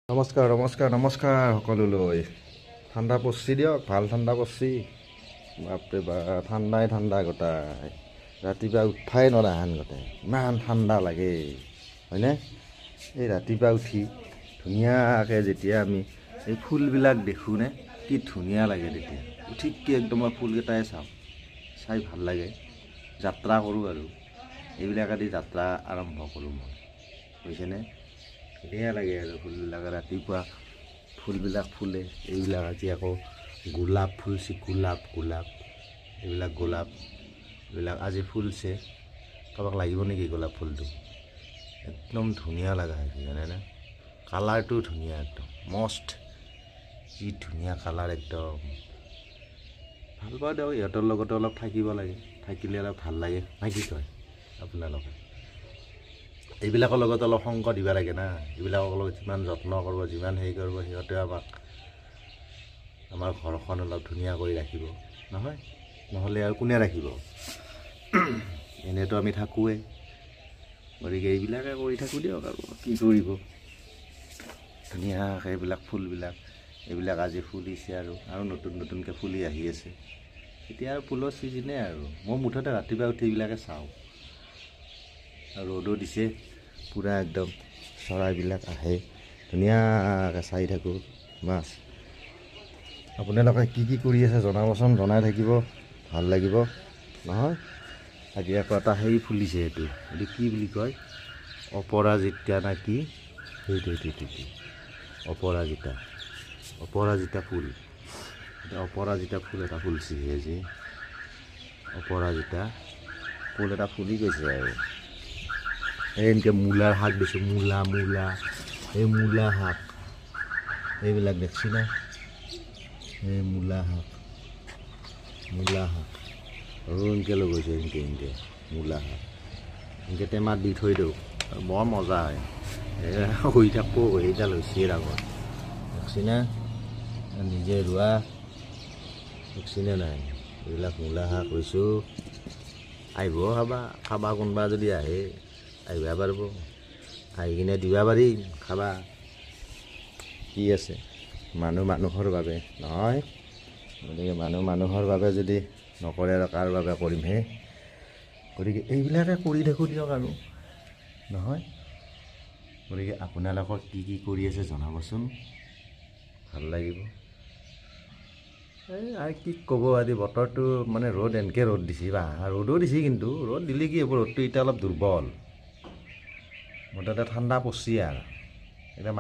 নমস্কাৰ নমস্কাৰ নমস্কাৰ সকলোলৈ। ঠাণ্ডা পৰছি দিয়ক, ভাল ঠাণ্ডা পৰছি। বাপৰে বা ঠাণ্ডাই ঠাণ্ডা গোটাই, ৰাতিপুৱা উঠাই নৰা হান গোটাই, ইমান ঠাণ্ডা লাগে হয়নে? এই ৰাতিপুৱা উঠি ধুনীয়াকৈ যেতিয়া আমি এই ফুলবিলাক দেখোঁ নে, কি ধুনীয়া লাগে তেতিয়া। উঠিতকৈ একদম মই ফুলকেইটাই চাওঁ, চাই ভাল লাগে। যাত্ৰা কৰোঁ আৰু এইবিলাকেদি যাত্ৰা আৰম্ভ কৰোঁ মই, বুজিছেনে? ধুনীয়া লাগে আৰু ফুলবিলাক ৰাতিপুৱা ফুলবিলাক ফুলে। এইবিলাক আজি আকৌ গোলাপ ফুলছে, গোলাপ এইবিলাক আজি ফুলছে। কাৰোবাক লাগিব নেকি গোলাপ ফুলটো? একদম ধুনীয়া লগা হৈছে জানেনে? কালাৰটো ধুনীয়া, একদম মস্ত, যি ধুনীয়া কালাৰ, একদম ভাল পাওঁ দিয়ক। ইহঁতৰ লগতে অলপ থাকিব লাগে, থাকিলে অলপ ভাল লাগে। নাই কি কয় আপোনালোকে? এইবিলাকৰ লগত অলপ সংগ দিব লাগে না। এইবিলাকৰ লগত যিমান যত্ন কৰিব, যিমান হেৰি কৰিব, সিহঁতে আমাৰ ঘৰখন অলপ ধুনীয়া কৰি ৰাখিব নহয়? নহ'লে আৰু কোনে ৰাখিব? এনেইতো আমি থাকোঁৱেই, গতিকে এইবিলাকে কৰি থাকোঁ দিয়ক। আৰু কি কৰিব, ধুনীয়াকৈ এইবিলাক ফুলবিলাক এইবিলাক আজি ফুলিছে আৰু নতুন নতুনকৈ ফুলি আহি আছে। এতিয়া আৰু ফুলৰ ছিজনেই আৰু। মই মুঠতে ৰাতিপুৱা উঠি এইবিলাকে চাওঁ। আৰু ৰ'দো দিছে পূৰা, একদম চৰাইবিলাক আহে, ধুনীয়াকৈ চাই থাকোঁ মাছ। আপোনালোকে কি কি কৰি আছে জনাবচোন, জনাই থাকিব, ভাল লাগিব নহয়? আজি আকৌ এটা হেৰি ফুলিছে, এইটো কি বুলি কয়? অপৰাজিতা না কি? সেইটো অপৰাজিতা ফুল। অপৰাজিতা ফুল এটা ফুলছে আজি। অপৰাজিতা ফুল এটা ফুলি গৈছে আৰু। এই এনেকৈ মূলাৰ শাক দিছোঁ, মূলা এই মূলা শাক এইবিলাক দেখছি না? এই মূলা শাক আৰু এনেকৈ লগাইছোঁ, এনেকৈ মূলা শাক এনেকৈ টেমাত দি থৈ দিওঁ, বৰ মজা হয়। শুই থাকোঁ, সেইডাল হৈছে ডাঙৰ, দেখছি না? নিজে ৰোৱা, দেখছি নে নাই? এইবিলাক মূলা শাক ৰুইছোঁ, আহিব খাবা কোনোবা যদি আহে আহিব পাৰিব, আহি কিনে দিবা পাৰিম খাবা। কি আছে, মানুহৰ বাবে নহয়? গতিকে মানুহৰ বাবে যদি নকৰে আৰু কাৰ বাবে কৰিমহে? গতিকে এইবিলাকে কৰি থাকোঁ দিয়ক আৰু নহয়? গতিকে আপোনালোকৰ কি কি কৰি আছে জনাবচোন, ভাল লাগিব। এই আৰু কি ক'ব, আজি বতৰটো মানে ৰ'দ এনেকৈ ৰ'দ দিছে, বা ৰ'দো দিছে, কিন্তু ৰ'দ দিলে কি হ'ব, ৰ'দটো এতিয়া অলপ দুৰ্বল। মুঠতে ঠাণ্ডা পৰছি আৰু এতিয়া